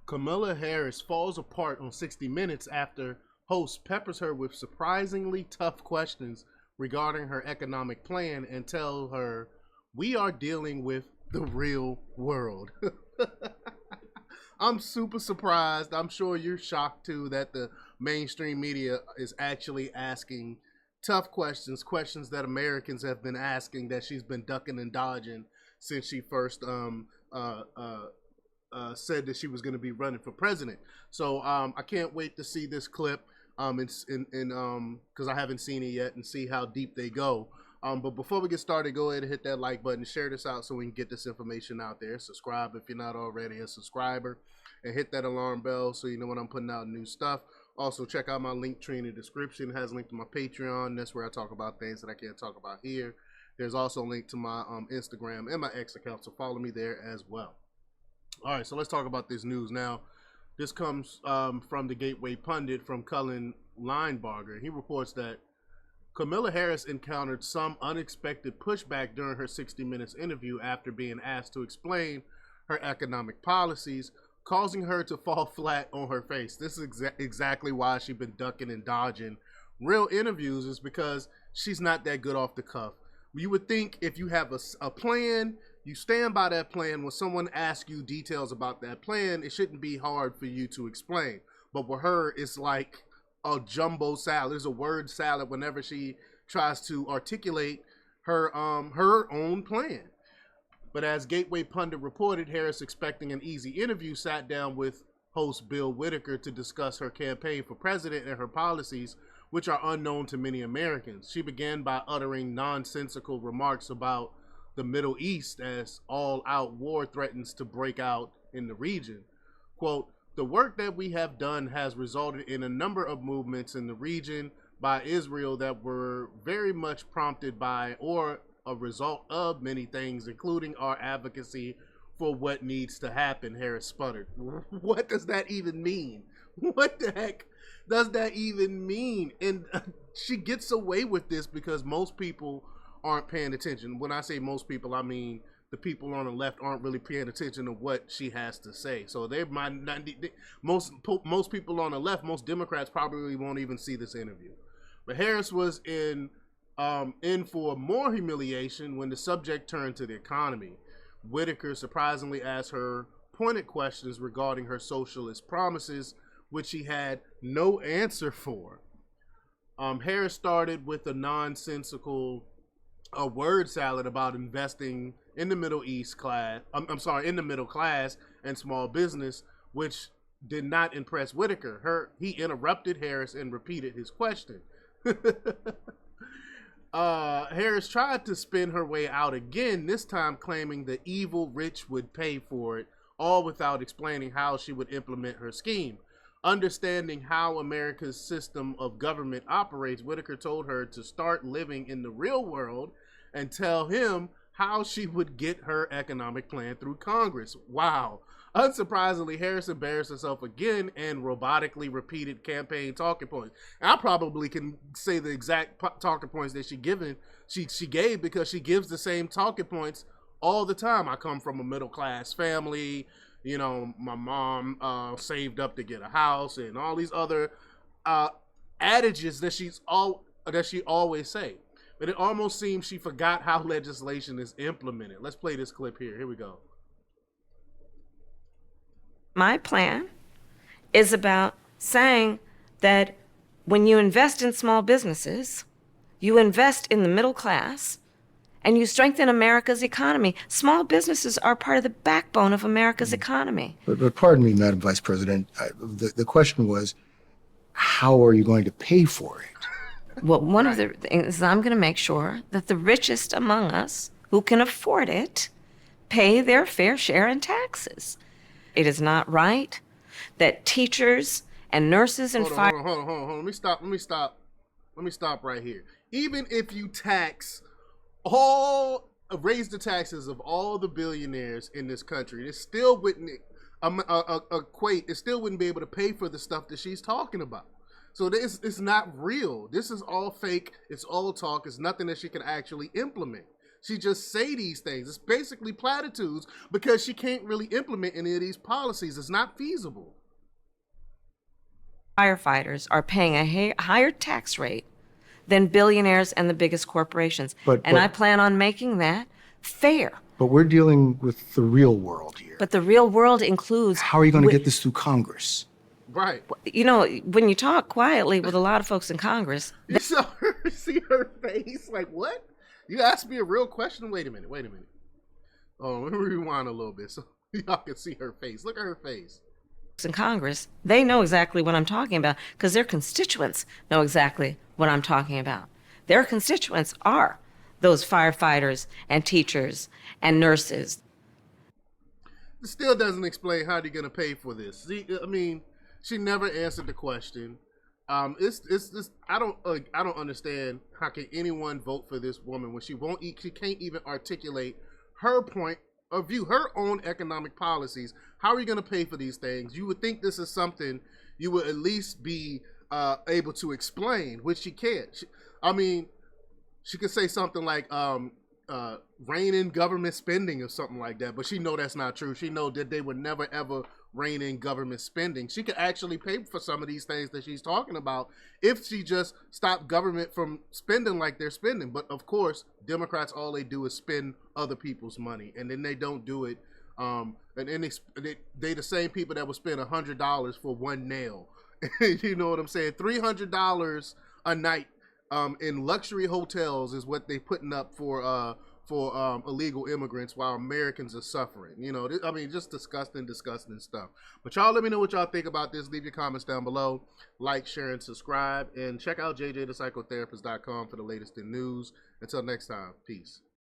Kamala Harris falls apart on 60 Minutes after host peppers her with surprisingly tough questions regarding her economic plan and tell her, "We are dealing with the real world." I'm super surprised. I'm sure you're shocked too that the mainstream media is actually asking tough questions, questions that Americans have been asking that she's been ducking and dodging since she first said that she was going to be running for president. So I can't wait to see this clip because I haven't seen it yet and see how deep they go. But before we get started, go ahead and hit that like button, share this out so we can get this information out there. Subscribe if you're not already a subscriber, and hit that alarm bell so you know when I'm putting out new stuff. Also, check out my link tree in the description. It has a link to my Patreon. That's where I talk about things that I can't talk about here. There's also a link to my Instagram and my X account, so follow me there as well. All right, so let's talk about this news now. This comes from the Gateway Pundit from Cullen Linebarger. He reports that Kamala Harris encountered some unexpected pushback during her 60 Minutes interview after being asked to explain her economic policies, causing her to fall flat on her face. This is exactly why she's been ducking and dodging real interviews, is because she's not that good off the cuff. You would think if you have a plan, you stand by that plan. When someone asks you details about that plan, it shouldn't be hard for you to explain. But with her, it's like a jumbo salad. There's a word salad whenever she tries to articulate her own plan. But as Gateway Pundit reported, Harris, expecting an easy interview, sat down with host Bill Whitaker to discuss her campaign for president and her policies, which are unknown to many Americans. She began by uttering nonsensical remarks about the Middle East as all-out war threatens to break out in the region. Quote, "The work that we have done has resulted in a number of movements in the region by Israel that were very much prompted by or a result of many things, including our advocacy for what needs to happen," Harris sputtered. What does that even mean? What the heck does that even mean? And she gets away with this because most people aren't paying attention. When I say most people, I mean the people on the left aren't really paying attention to what she has to say. So they might not. Most people on the left, most Democrats probably won't even see this interview. But Harris was in for more humiliation when the subject turned to the economy. Whitaker surprisingly asked her pointed questions regarding her socialist promises, which she had no answer for. Harris started with a nonsensical word salad about investing in the Middle East class. In the middle class and small business, which did not impress Whitaker. He interrupted Harris and repeated his question. Harris tried to spin her way out again, this time claiming the evil rich would pay for it, all without explaining how she would implement her scheme. Understanding how America's system of government operates, Whitaker told her to start living in the real world and tell him how she would get her economic plan through Congress. Wow. Unsurprisingly, Harris embarrassed herself again and robotically repeated campaign talking points. And I probably can say the exact talking points that she gave because she gives the same talking points all the time. I come from a middle class family. You know, my mom saved up to get a house, and all these other adages that she always say. But it almost seems she forgot how legislation is implemented. Let's play this clip here. Here we go. My plan is about saying that when you invest in small businesses, you invest in the middle class, and you strengthen America's economy. Small businesses are part of the backbone of America's economy. But pardon me, Madam Vice President, the question was, how are you going to pay for it? Well, one of the things is I'm going to make sure that the richest among us who can afford it pay their fair share in taxes. It is not right that teachers and nurses and Hold on. Let me stop right here. Even if you raise the taxes of all the billionaires in this country, it still wouldn't equate. It still wouldn't be able to pay for the stuff that she's talking about. So it's not real. This is all fake. It's all talk. It's nothing that she can actually implement. she just say these things. It's basically platitudes because she can't really implement any of these policies. It's not feasible. Firefighters are paying a higher tax rate than billionaires and the biggest corporations. But I plan on making that fair. But we're dealing with the real world here. But the real world includes... How are you going to get this through Congress? Right. You know, when you talk quietly with a lot of folks in Congress... You saw her, see her face? Like, what? You asked me a real question? Wait a minute. Oh, let me rewind a little bit so y'all can see her face. Look at her face. In Congress, they know exactly what I'm talking about because their constituents know exactly what I'm talking about. Their constituents are those firefighters and teachers and nurses. It still doesn't explain how they're gonna pay for this. See, I mean, she never answered the question. It's I don't understand how can anyone vote for this woman when she can't even articulate her point of view, her own economic policies. How are you going to pay for these things? You would think this is something you would at least be able to explain, which she can't. She could say something like rein in government spending or something like that, but she know that's not true. She know that they would never ever rein in government spending. She could actually pay for some of these things that she's talking about if she just stopped government from spending like they're spending. But of course, Democrats, all they do is spend other people's money, and then they don't do it. And then they the same people that would spend $100 for one nail. You know what I'm saying? $300 a night in luxury hotels is what they putting up for illegal immigrants while Americans are suffering. You know, I mean, just disgusting stuff. But y'all let me know what y'all think about this. Leave your comments down below. Like, share, and subscribe. And check out jjthepsychotherapist.com for the latest in news. Until next time, peace.